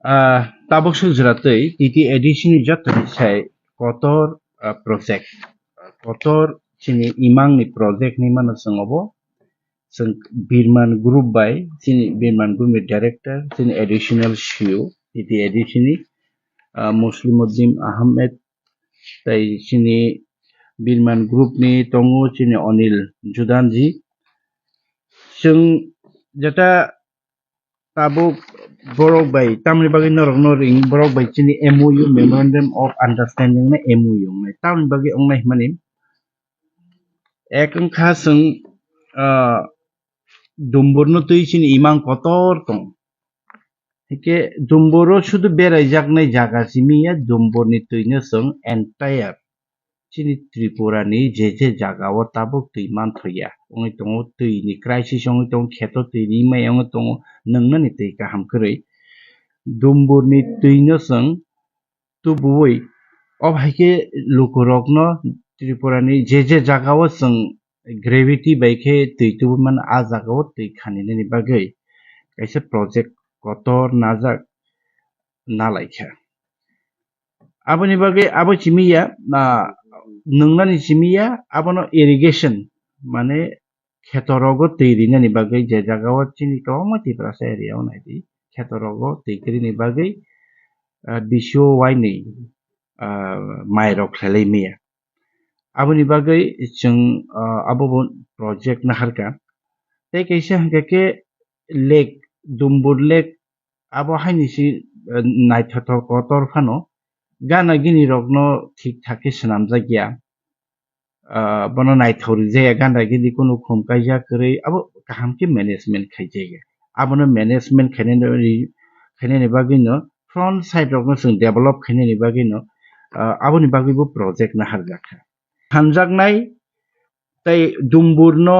tabok sujratei titi edition jotoni sai kotor project kotor chini imang ni project ni mana sangobo sing Birman Group by sini Birman Group ni director sini additional show titi edition ni Muslimuddin Ahmed tai sini Birman Group ni tongo sini Onil Judanji sing jata tabuk borok by tamni bagi norok noring borok by chini MOU Memorandum of Understanding na MOU na tamni bagi ongnai manin ekeng khaseng dumburno tui chini imang kotor tong hike dumburo শুধু বেড়াইজাকনাই জায়গা সিমিয়া dumburni tuino song entire chini Tripura ni je jagao tabuk tui manthoya ongi tongo tui ni crisis ongi tongo kheto tui ni mai ongi tongo nangna ni tui kaham kwrui dumburni tuino song tubuoi obhaike lukurokno Tripura ni je jagao song gravity baikhe tui tubuman a jagao tui khanini ni bagai kaisa project kotor najak nalaikha aboni bagai abo chimiya nungnani chimiya abono irrigation mane khetorogo teirini ni bagai je jagao chini toma tiprasa area onai khetorogo teikri ni bagai bisho waini mairok khlelai miya aboni bagai chung abo project naharka tei kaisa hingke lake Dumbur lake abo haini si naithotok kotor phano gana gini rokno thik thake swnamjakya bono naithori jaya gana gini kono khumkaija kwrui abo kaham ke management khaijaya abono management khainani bagui no front side rokno chung develop khainani bagui no aboni bagui bo project naharjakha hamjaknai tai Dumbur no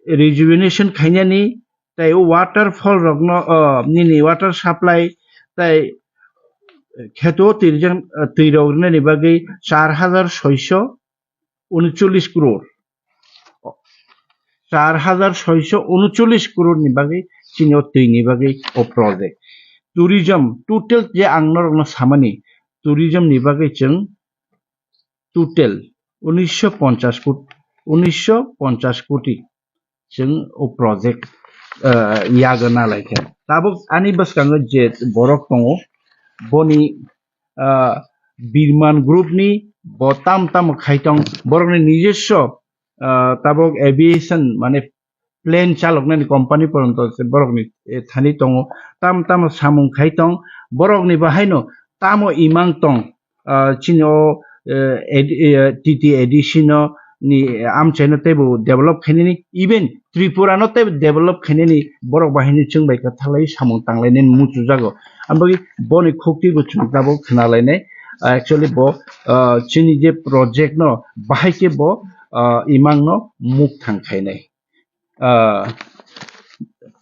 rejuvenation khainani tai waterfall rokno nini water supply tai kheto tui bagui 4639 crore 4639 crore ni bagui chini tui ni bagui o project tourism total je angno samani tourism ni bagui chung total 1950 koti chung o project yagana laika tabuk ani baskango je borok tongo boni Birman Group ni bo tam khaitong borokni নিজস্ব tabuk aviation mane plane chaloknani company poronto borokni thani tongo tam samung khaitong borokni bahaino tamo imang tong chino TT edition ni amchaino tebo develop khainani even Tripura no tebo develop khainani borok bahini chungbai ka thalai samung tanglainen muchu jago ambagi boni khokti bo chungtabo khnalainai actually bo chini je project no bahaike bo imang no muk thangkhainai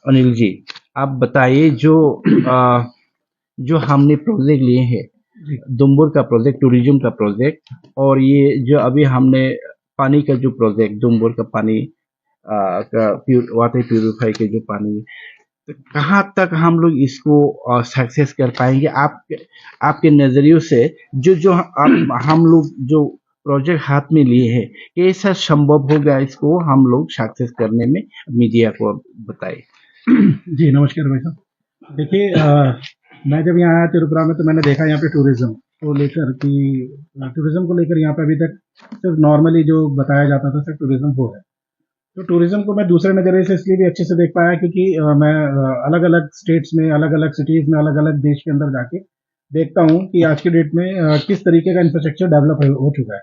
Anil ji आप बताइए जो हमने project लिए हैं दुम्बुर का project tourism का project और ये जो अभी हमने पानी का जो प्रोजेक्ट दुम्बुर का पानी का वाटर प्यूरिफाई के जो पानी कहाँ तक हम लोग इसको सक्सेस कर पाएंगे आपके नजरियों से जो हम लोग जो प्रोजेक्ट हाथ में लिए हैं कैसा संभव होगा इसको हम लोग सक्सेस करने में मीडिया को बताइए जी नमस्कार भाई साहब देखिए मैं जब यहाँ आया त्रिपुरा में तो मैंने देखा यहाँ पे टूरिज्म को लेकर कि टूरिज्म को लेकर यहाँ पे अभी तक सिर्फ नॉर्मली जो बताया जाता था सिर्फ टूरिज्म हो है तो टूरिज्म को मैं दूसरे नज़रिए से इसलिए भी अच्छे से देख पाया क्योंकि मैं अलग अलग स्टेट्स में अलग अलग सिटीज़ में अलग अलग देश के अंदर जाके देखता हूँ कि आज की डेट में किस तरीके का इंफ्रास्ट्रक्चर डेवलप हो चुका है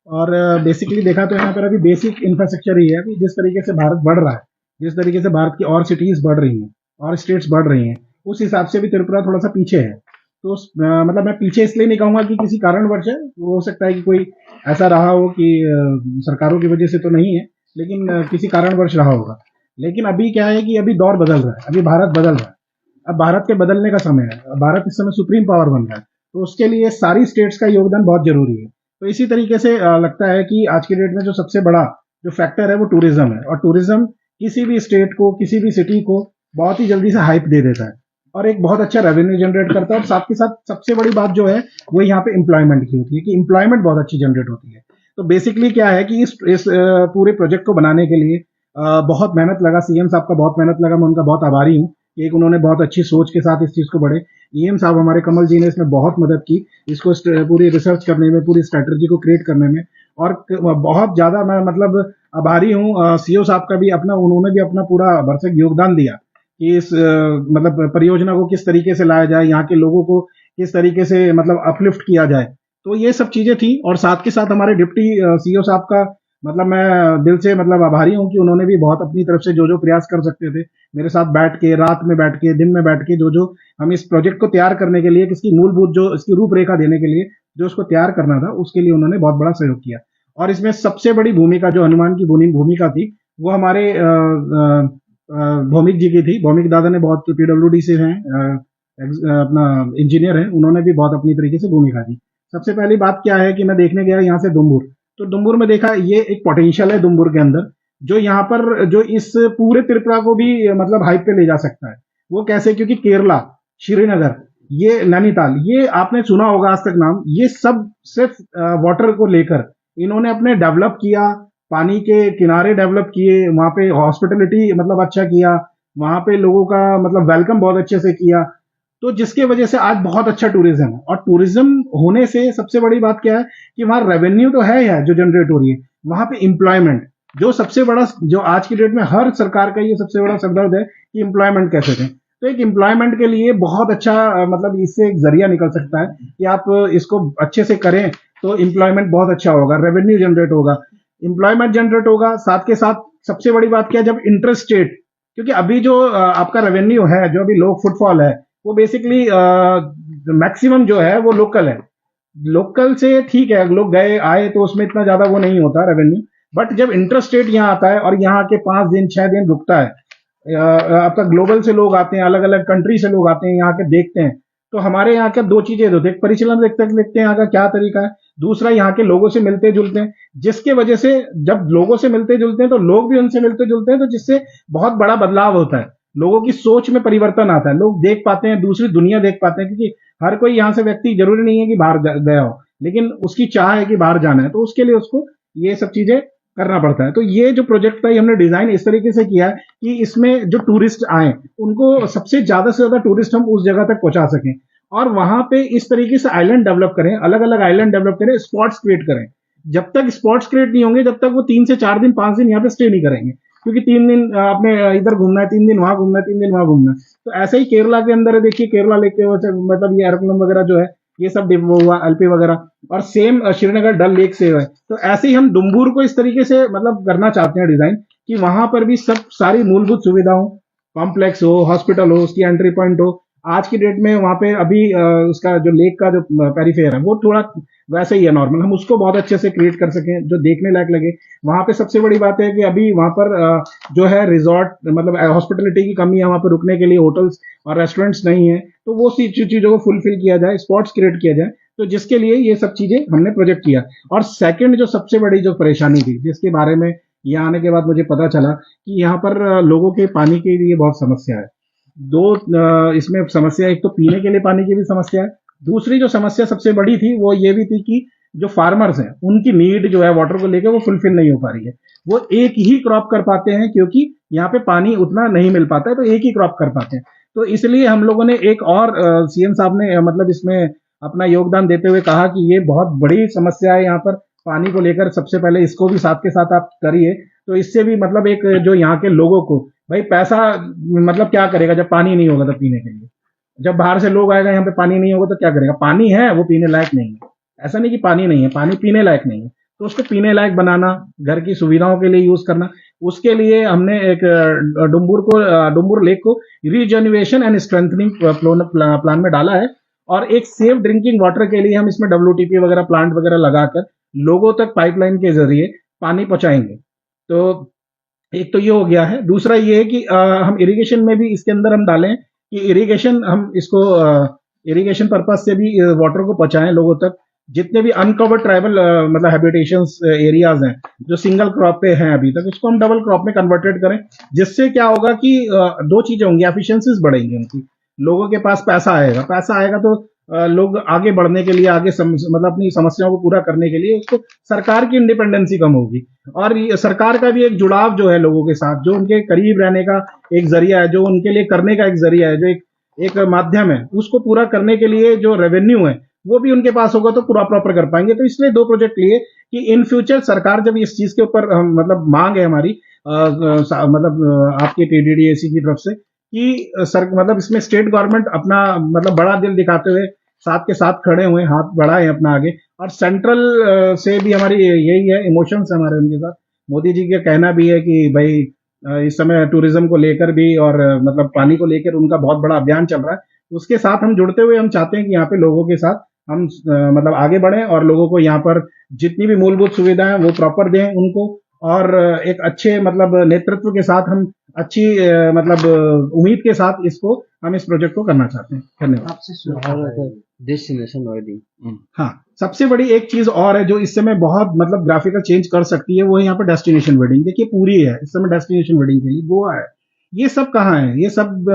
और बेसिकली देखा तो यहाँ पर अभी बेसिक इंफ्रास्ट्रक्चर ही है अभी जिस तरीके से भारत बढ़ रहा है जिस तरीके से भारत की और सिटीज़ बढ़ रही हैं और स्टेट्स बढ़ रही हैं उस हिसाब से भी त्रिपुरा थोड़ा सा पीछे है तो मतलब मैं पीछे इसलिए नहीं कहूँगा कि किसी कारणवश है हो सकता है कि कोई ऐसा रहा हो कि सरकारों की वजह से तो नहीं है लेकिन किसी कारणवश रहा होगा लेकिन अभी क्या है कि अभी दौर बदल रहा है अभी भारत बदल रहा है अब भारत के बदलने का समय है भारत इस समय सुप्रीम पावर बन रहा है तो उसके लिए सारी स्टेट्स का योगदान बहुत जरूरी है तो इसी तरीके से लगता है कि आज की डेट में जो सबसे बड़ा जो फैक्टर है वो टूरिज्म है और टूरिज्म किसी भी स्टेट को किसी भी सिटी को बहुत ही जल्दी से हाइप दे देता है और एक बहुत अच्छा रेवेन्यू जनरेट करता है। और साथ के साथ सबसे बड़ी बात जो है वो यहाँ पे एम्प्लॉयमेंट की होती है कि एम्प्लॉयमेंट बहुत अच्छी जनरेट होती है। तो बेसिकली क्या है कि इस पूरे प्रोजेक्ट को बनाने के लिए बहुत मेहनत लगा, सीएम साहब का बहुत मेहनत लगा, मैं उनका बहुत आभारी हूँ। एक उन्होंने बहुत अच्छी सोच के साथ इस चीज को बढ़े। ईएम साहब हमारे कमल जी ने इसमें बहुत मदद की, इसको पूरी रिसर्च करने में, पूरी स्ट्रेटजी को क्रिएट करने में। और बहुत ज्यादा मैं मतलब आभारी हूँ सीओ साहब का भी, अपना उन्होंने भी अपना पूरा भरसक योगदान दिया कि इस मतलब परियोजना को किस तरीके से लाया जाए, यहाँ के लोगों को किस तरीके से मतलब अपलिफ्ट किया जाए। तो ये सब चीजें थी। और साथ के साथ हमारे डिप्टी सीओ साहब का मतलब मैं दिल से मतलब आभारी हूँ कि उन्होंने भी बहुत अपनी तरफ से जो जो प्रयास कर सकते थे, मेरे साथ बैठ के, रात में बैठ के, दिन में बैठ के, जो जो हम इस प्रोजेक्ट को तैयार करने के लिए, किसकी मूलभूत जो इसकी रूपरेखा देने के लिए जो उसको तैयार करना था, उसके लिए उन्होंने बहुत बड़ा सहयोग किया। और इसमें सबसे बड़ी भूमिका जो हनुमान की भूमिका थी वो हमारे भौमिक जी की थी। भौमिक दादा ने बहुत पीडब्ल्यूडी से हैं, अपना इंजीनियर है, उन्होंने भी बहुत अपनी तरीके से भूमिका दी। सबसे पहली बात क्या है कि मैं देखने गया यहाँ से दुम्बुर, तो दुम्बुर में देखा ये एक पोटेंशियल है दुम्बुर के अंदर, जो यहाँ पर जो इस पूरे त्रिपुरा को भी मतलब हाइप पे ले जा सकता है। वो कैसे? क्योंकि केरला, श्रीनगर, ये नैनीताल, ये आपने सुना होगा आज तक नाम, ये सब सिर्फ वाटर को लेकर इन्होंने अपने डेवलप किया, पानी के किनारे डेवलप किए, वहां पे हॉस्पिटलिटी मतलब अच्छा किया, वहां पे लोगों का मतलब वेलकम बहुत अच्छे से किया। तो जिसके वजह से आज बहुत अच्छा टूरिज्म है। और टूरिज्म होने से सबसे बड़ी बात क्या है कि वहां रेवेन्यू तो है जो जनरेट हो रही है, वहां पे एम्प्लॉयमेंट जो सबसे बड़ा, जो आज की डेट में हर सरकार का ये सबसे बड़ा सरदर्द है कि एम्प्लॉयमेंट कैसे दें। तो एक एम्प्लॉयमेंट के लिए बहुत अच्छा मतलब इससे एक जरिया निकल सकता है कि आप इसको अच्छे से करें तो एम्प्लॉयमेंट बहुत अच्छा होगा, रेवेन्यू जनरेट होगा, एम्प्लॉयमेंट जनरेट होगा। साथ के साथ सबसे बड़ी बात क्या है, जब इंटर स्टेट, क्योंकि अभी जो आपका रेवेन्यू है, जो अभी लोग फुटफॉल है, वो बेसिकली मैक्सिमम जो है वो लोकल है। लोकल से ठीक है, लोग गए आए तो उसमें इतना ज्यादा वो नहीं होता रेवेन्यू। बट जब इंटर स्टेट यहाँ आता है और यहाँ के 5 दिन 6 दिन रुकता है, आपका ग्लोबल से लोग आते हैं, अलग अलग कंट्री से लोग आते हैं, यहाँ के देखते हैं। तो हमारे यहाँ का दो चीजें होती है, एक परिचालन देखते हैं यहाँ का क्या तरीका है, दूसरा यहाँ के लोगों से मिलते जुलते हैं, जिसके वजह से जब लोगों से मिलते जुलते हैं तो लोग भी उनसे मिलते जुलते हैं, तो जिससे बहुत बड़ा बदलाव होता है, लोगों की सोच में परिवर्तन आता है, लोग देख पाते हैं, दूसरी दुनिया देख पाते हैं। क्योंकि हर कोई यहाँ से व्यक्ति जरूरी नहीं है कि बाहर गया हो, लेकिन उसकी चाह है कि बाहर जाना है, तो उसके लिए उसको ये सब चीजें करना पड़ता है। तो ये जो प्रोजेक्ट था ये हमने डिजाइन इस तरीके से किया है कि इसमें जो टूरिस्ट आए उनको सबसे ज्यादा टूरिस्ट हम उस जगह तक पहुंचा सकें, और वहां पे इस तरीके से आइलैंड डेवलप करें, अलग अलग आइलैंड डेवलप करें, स्पॉट्स क्रिएट करें। जब तक स्पॉट्स क्रिएट नहीं होंगे, जब तक वो 3 से 4 दिन 5 दिन यहाँ पे स्टे नहीं करेंगे, क्योंकि 3 दिन आपने इधर घूमना है, 3 दिन वहां घूमना है, 3 दिन वहां घूमना है। तो ऐसे ही केरला के अंदर है, देखिए केरला लेक के मतलब ये एरोप्लेन वगैरह जो है, ये सब वो हुआ एलपी वगैरह, और सेम श्रीनगर डल लेक से है। तो ऐसे ही हम डुम्बूर को इस तरीके से मतलब करना चाहते हैं डिजाइन कि वहां पर भी सब सारी मूलभूत सुविधा हो, कॉम्प्लेक्स हो, हॉस्पिटल हो, उसकी एंट्री पॉइंट हो। आज की डेट में वहां पे अभी उसका जो लेक का जो पेरीफेयर है वो थोड़ा वैसे ही है नॉर्मल, हम उसको बहुत अच्छे से क्रिएट कर सकें जो देखने लायक लगे। वहां पे सबसे बड़ी बात है कि अभी वहां पर जो है रिजॉर्ट मतलब हॉस्पिटलिटी की कमी है, वहां पर रुकने के लिए होटल्स और रेस्टोरेंट्स नहीं है, तो वो चीजों को फुलफिल किया जाए, स्पॉट्स क्रिएट किया जाए, तो जिसके लिए ये सब चीजें हमने प्रोजेक्ट किया। और सेकंड जो सबसे बड़ी जो परेशानी थी, जिसके बारे में यहाँ आने के बाद मुझे पता चला कि यहाँ पर लोगों के पानी के लिए बहुत समस्या है। दो इसमें समस्या, एक तो पीने के लिए पानी की भी समस्या है, दूसरी जो समस्या सबसे बड़ी थी वो ये भी थी कि जो फार्मर्स हैं उनकी नीड जो है वाटर को लेकर वो फुलफिल नहीं हो पा रही है। वो एक ही क्रॉप कर पाते हैं क्योंकि यहाँ पे पानी उतना नहीं मिल पाता है, तो एक ही क्रॉप कर पाते हैं। तो इसलिए हम लोगों ने एक और सीएम साहब ने मतलब इसमें अपना योगदान देते हुए कहा कि ये बहुत बड़ी समस्या है यहाँ पर पानी को लेकर, सबसे पहले इसको भी साथ के साथ आप करिए। तो इससे भी मतलब एक जो यहाँ के लोगों को, भाई पैसा मतलब क्या करेगा जब पानी नहीं होगा तो पीने के लिए, जब बाहर से लोग आएगा यहाँ पे पानी नहीं होगा तो क्या करेगा, पानी है वो पीने लायक नहीं है, ऐसा नहीं कि पानी नहीं है, पानी पीने लायक नहीं है, तो उसको पीने लायक बनाना, घर की सुविधाओं के लिए यूज करना, उसके लिए हमने एक डुम्बुर लेक को रीजनरेशन एंड स्ट्रेंथनिंग प्लान में डाला है। और एक सेफ ड्रिंकिंग वाटर के लिए हम इसमें डब्ल्यूटीपी वगैरह प्लांट वगैरह लगाकर लोगों तक पाइपलाइन के जरिए पानी पहुंचाएंगे। तो एक तो ये हो गया है। दूसरा ये है कि हम इरिगेशन में भी इसके अंदर हम डालें कि इरिगेशन हम इसको इरिगेशन पर्पज से भी वाटर को पहुंचाएं लोगों तक। जितने भी अनकवर्ड ट्राइबल मतलब हैबिटेशंस एरियाज हैं जो सिंगल क्रॉप पे हैं अभी तक, उसको हम डबल क्रॉप में कन्वर्टेड करें, जिससे क्या होगा कि दो चीजें होंगी, एफिशिएंसीज बढ़ेंगी उनकी। लोगों के पास पैसा आएगा तो लोग आगे बढ़ने के लिए मतलब अपनी समस्याओं को पूरा करने के लिए उसको सरकार की इंडिपेंडेंसी कम होगी। और ये सरकार का भी एक जुड़ाव जो है लोगों के साथ, जो उनके करीब रहने का एक जरिया है, जो उनके लिए करने का एक जरिया है, जो एक माध्यम है, उसको पूरा करने के लिए जो रेवेन्यू है वो भी उनके पास होगा तो पूरा प्रॉपर कर पाएंगे। तो इसलिए दो प्रोजेक्ट लिए कि इन फ्यूचर सरकार जब इस चीज के ऊपर मतलब मांग है हमारी मतलब आपके टीडीडीएसी की तरफ से कि सर मतलब इसमें स्टेट गवर्नमेंट अपना मतलब बड़ा दिल दिखाते हुए साथ के साथ खड़े हुए, हाथ बढ़ाए अपना आगे। और सेंट्रल से भी हमारी यही है, इमोशंस है हमारे उनके साथ। मोदी जी का कहना भी है कि भाई इस समय टूरिज्म को लेकर भी और मतलब पानी को लेकर उनका बहुत बड़ा अभियान चल रहा है। उसके साथ हम जुड़ते हुए हम चाहते हैं कि यहाँ पे लोगों के साथ हम मतलब आगे बढ़े और लोगों को यहाँ पर जितनी भी मूलभूत सुविधाएं वो प्रॉपर दें उनको। और एक अच्छे मतलब नेतृत्व के साथ हम अच्छी मतलब उम्मीद के साथ इसको हम इस प्रोजेक्ट को करना चाहते हैं। धन्यवाद। Destination wedding. हाँ, सबसे बड़ी एक चीज और है जो इस समय बहुत मतलब ग्राफिकल चेंज कर सकती है, वो है यहाँ पर डेस्टिनेशन वेडिंग। देखिए पूरी है इस समय डेस्टिनेशन वेडिंग के लिए, गोवा है, ये सब कहाँ है, ये सब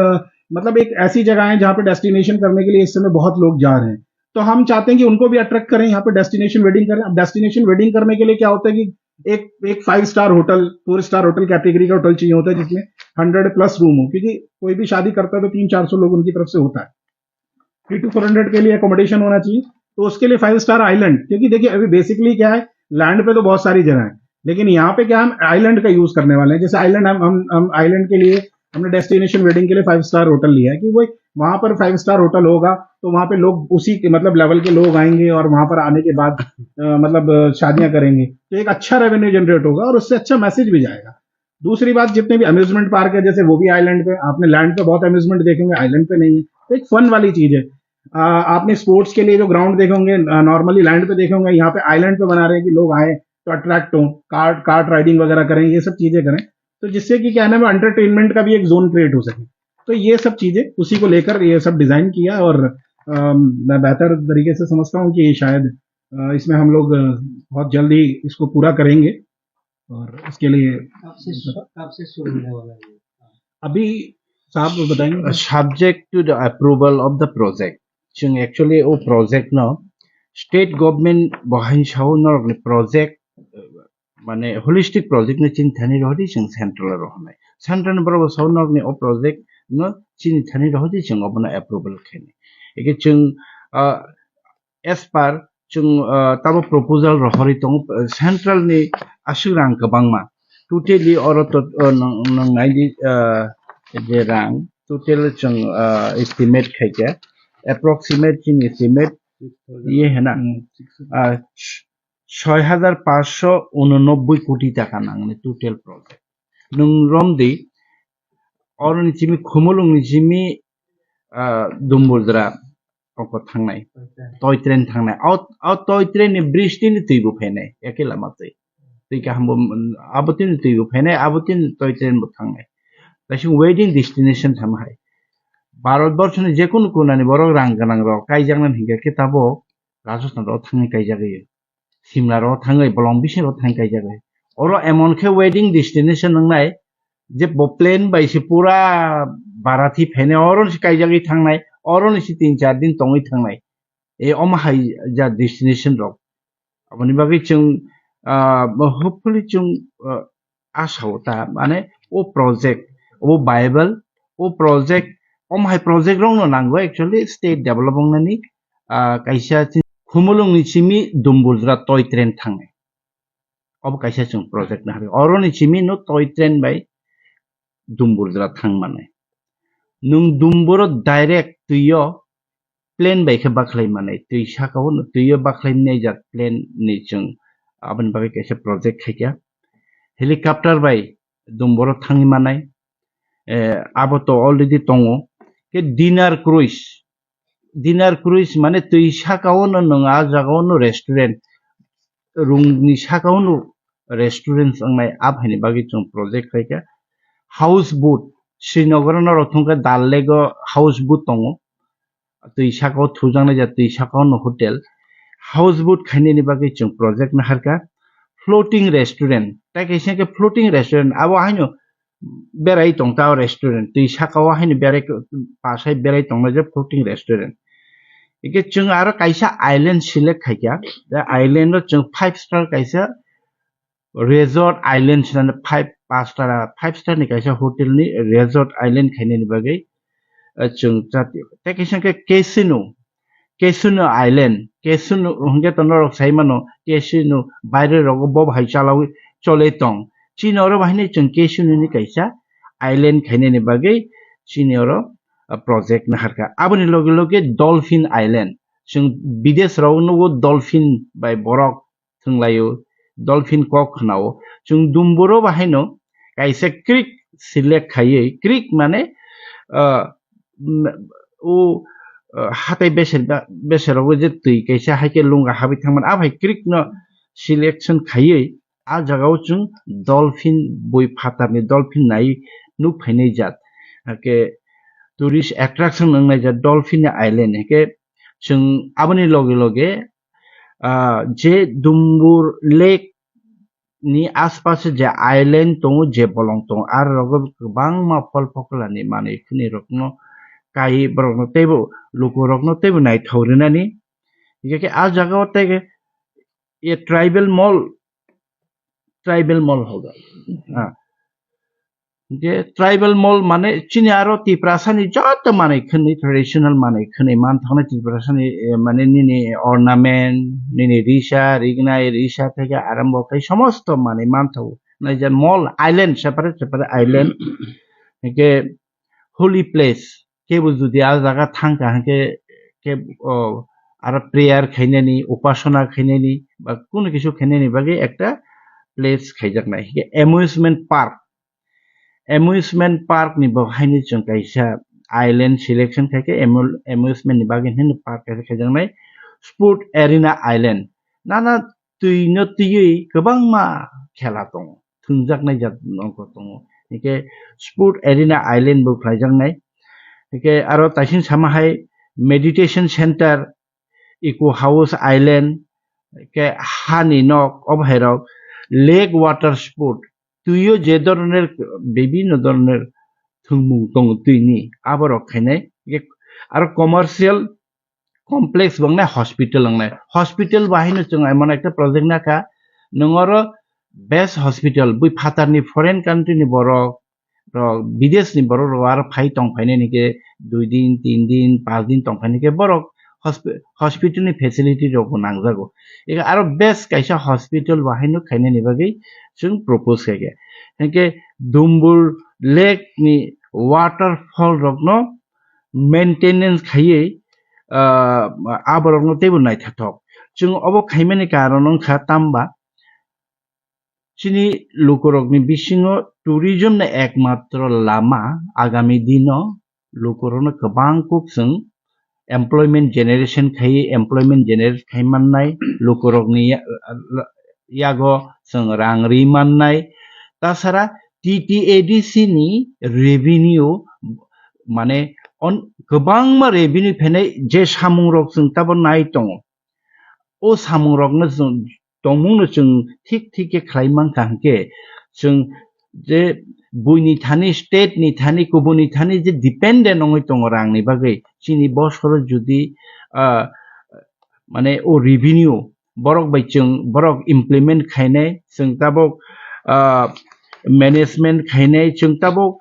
मतलब एक ऐसी जगह है जहाँ पे डेस्टिनेशन करने के लिए इस समय बहुत लोग जा रहे हैं। तो हम चाहते हैं कि उनको भी अट्रैक्ट करें, यहाँ पे डेस्टिनेशन वेडिंग करें। अब डेस्टिनेशन वेडिंग करने के लिए क्या होता है कि एक 5 star hotel, 4 star hotel category का होटल चाहिए होता है जिसमें 100+ रूम हो, क्योंकि कोई भी शादी करता है तो 300-400 लोग उनकी तरफ से होता है। 300-400 के लिए अकोमोडेशन होना चाहिए। तो उसके लिए 5 स्टार आइलैंड, क्योंकि देखिए अभी बेसिकली क्या है, लैंड पे तो बहुत सारी जगह है, लेकिन यहाँ पे क्या हम आइलैंड का यूज करने वाले हैं। जैसे आइलैंड हम आइलैंड के लिए हमने डेस्टिनेशन वेडिंग के लिए 5 स्टार होटल लिया है कि वो वहां पर 5 स्टार होटल होगा तो वहां पे लोग उसी के मतलब लेवल के लोग आएंगे और वहां पर आने के बाद मतलब शादियां करेंगे, तो एक अच्छा रेवेन्यू जनरेट होगा और उससे अच्छा मैसेज भी जाएगा। दूसरी बात, जितने भी अम्यूजमेंट पार्क है जैसे वो भी आइलैंड पे, आपने लैंड पे बहुत अम्यूजमेंट देखेंगे, आइलैंड पे नहीं है, तो एक फन वाली चीज है। आपने स्पोर्ट्स के लिए जो ग्राउंड देखे होंगे नॉर्मली लैंड पे देखे होंगे, यहाँ पे आइलैंड पे बना रहे हैं कि लोग आए तो अट्रैक्ट हो, कार्ट राइडिंग वगैरह करें, ये सब चीजें करें, तो जिससे कि क्या नाम है एंटरटेनमेंट का भी एक जोन क्रिएट हो सके। तो ये सब चीजें उसी को लेकर ये सब डिजाइन किया और मैं बेहतर तरीके से समझता हूँ कि शायद इसमें हम लोग बहुत जल्दी इसको पूरा करेंगे और इसके लिए कब से शुरू होने वाला है? अभी साहब बताएंगे। Subject to the approval of the project. जों actually ओ project न state government बहाइन साव न project माने holistic project ने चिंतानी रहती जों central रहने central बराबर साव न ओ project न चिंतानी रहती जों अपना approval खेने एक जों as per जों तब proposal रहरी तो central ने आशुरांग कबांगमा totally और तो नंगाई जे रां टोटल जों एस्टिमेट खायके एप्रोक्सीमेट जों एस्टिमेट ये है ना 6589 कोटी टाका नांगने टोटल प्रोजेक्ट नों रमदि और निचिमी खुमुलुं निचिमी दुमबुद्रा अको थांनाय टय ट्रेन थांनाय आउट टय ट्रेन नि ब्रिजनि तैबो फैनाय एके लामातै तैका हमबो आबतिन तैबो फैनाय आबतिन टय ट्रेन बो थांनाय दासिम वेडिंग डेस्टिनेशन थामहाय भारतवर्षनि जेकुनु कोनानि बर रां गोनां र काइजांनान हिंगा केताबो राजस्थान र थांनाय काइजागै सिमला र थांनाय बलंबिसे र थांनाय काइजागै और एमनखे वेडिंग डेस्टिनेशन नंनाय जे प्लेन बाइसे पूरा बाराथि फैनाय और काइजागै थांनाय और 3-4 दिन तंगै थांनाय ए अमहाय जा डेस्टिनेशन र अपनी बागै जों होपफुली जों आसाव ता माने ओ प्रोजेक्ट वो बाइबल वो प्रोजेक्ट ओमहाय प्रोजेक्ट रंग नांगो एक्चुअली स्टेट डेवलपमेंट नि काइसा खुमुलुं निचिमी दुमबुद्रा टय ट्रेन थांनाय अब काइसा जों प्रोजेक्ट ना और निचिमी नो टय ट्रेन बाय दुमबुद्रा थांमानाय नों दुमबुर डाइरेक्ट तुयो प्लेन बायखे बाखलाय माने तुय साकाव तुयो बाखलायनाय जा प्लेन नि जों आबन बागै काइसा प्रोजेक्ट खायका हेलिकॉप्टर बाय दुमबुर थांनि मानाय अब तो ऑलरेडी तंगो के डिनर क्रूज माने तुई साकावनो नङा जागावनो रेस्टुरेंट रूम नि साकावनो रेस्टुरेंट संनाय आबहायनि बागै जों प्रोजेक्ट खायका हाउस बोट श्रीनगर न रथंका दाललेगो हाउस बोट तंगो तुई साकाव थुजांनाय जा तुई साकावनो होटेल हाउस बोट खायनायनि बागै जों प्रोजेक्ट नाहारका फ्लोटिंग रेस्टुरेंट ता कैसे के फ्लोटिंग रेस्टुरेंट अब हायनो berai tong tao restaurant tui sakawa haini berai pasai berai tong je floating restaurant ike chung aro kaisa island select khaikya the island ro chung 5 star kaisa resort island chana 5 star ni kaisa hotel ni resort island khaine ni bagai chung chati te kaisa ke casino island casino hongge tonor saimano casino baire rogo bob hai chalawi chole tong chinoro bahini chung casino ni kaisa island khaine ni bagai chinoro project na harka aboni loge loge dolphin island chung bidesh ro no dolphin by borok thunglayo dolphin kok khnao chung dumburo bahino kaisa creek select khaye creek mane o hatai beserago je tui kaisa haike lunga habi thangman abai creek no selection khaye a jagao chung dolphin boi phatarni dolphin nai nuk phainai jat ke tourist attraction nangnai jat dolphin island ke chung aboni loge loge je dumbur lake ni aspas je island tongo je bolong tong ar rogo bang ma fol pokolani mane khuni rokno kai borokno tebo luko rokno tebo nai thaurinani ke a jaga tege ye tribal mall hoga যে tribal মল মানে চিনি আরো তিপ্রাসানি যত মানে খনি traditional মানে খনি মান থানে তিপ্রাসানি মানে নিনি অর্নামেন্ট নিনি রিসা থেকে আরম্ভ করে সমস্ত মানে মান থাও না যে মল আইল্যান্ড সেপারেট আইল্যান্ড কে হোলি প্লেস কে যদি আ জায়গা থাঙ্কা কে কে আর প্রেয়ার খাইনানি উপাসনা খাইনানি বা কোনো কিছু খাইনানি বাকি একটা প্লেস খাইজাক নাই amusement park ni bahai chung kaisa island selection khaike amusement ni bagin hin park kaisa khajang sport arena island nana tui gobang ma khela tong thungjak nai jat nongko tong ike sport arena island bo khlajang nai ike aro taisin sama hai meditation center eco house island ke hani nok obhairok lake water sport তুইও যে ধরনের বিভিন্ন ধরনের থুমু দং তুইনি আবার খাইনাই আর commercial complex বাংনা hospital বাহিনী जों এমন একটা প্রজেক্ট নাকা নঙর বেস্ট হসপিটাল বই ফাতারনি ফরেন কান্ট্রিনি বড় বিদেশনি বড় আর ফাই টং ফাইনে নিকে 2 দিন 3 দিন 5 দিন টং ফাইনে কে বড় হসপিটালনি ফেসিলিটি রকম নাংজাগো এগা আরো বেস্ট কাইসা হসপিটাল বাহিনী খাইনে নিবাগै जों प्रपोज खाइगे हेके दुम्बुर लेक नि वाटरफॉल रखनो मेंटेनेंस खाइए आबर रखनो तेबो नाय थाथक जों अब खाइमेनि कारण खा तामबा चिनी लोकरकनि बिसिङो टुरिज्म ने एकमात्र लामा आगामी दिनो लोकरनो गोबां कुक जों एमप्लॉयमेंट जनरेशन खाइमाननाय लोकरकनि यागो जों रां रिमाननाय तासारा टीटीएडीसी नि रेवेन्यू माने गोबां मा रेवेन्यू फैनाय जे सामुंरक जों ताबो नाय दङ ओ सामुंरकनो जों दंमुनो जों ठीक खालायमान कांके जों जे बुइनि थानि स्टेट नि थानि गुबुननि थानि जे डिपेंडेंट नङै दङ रांनि बागै चिनि बसर जुदि माने ओ revenue borok bai chung borok implement khainai chung tabok management khainai chung tabok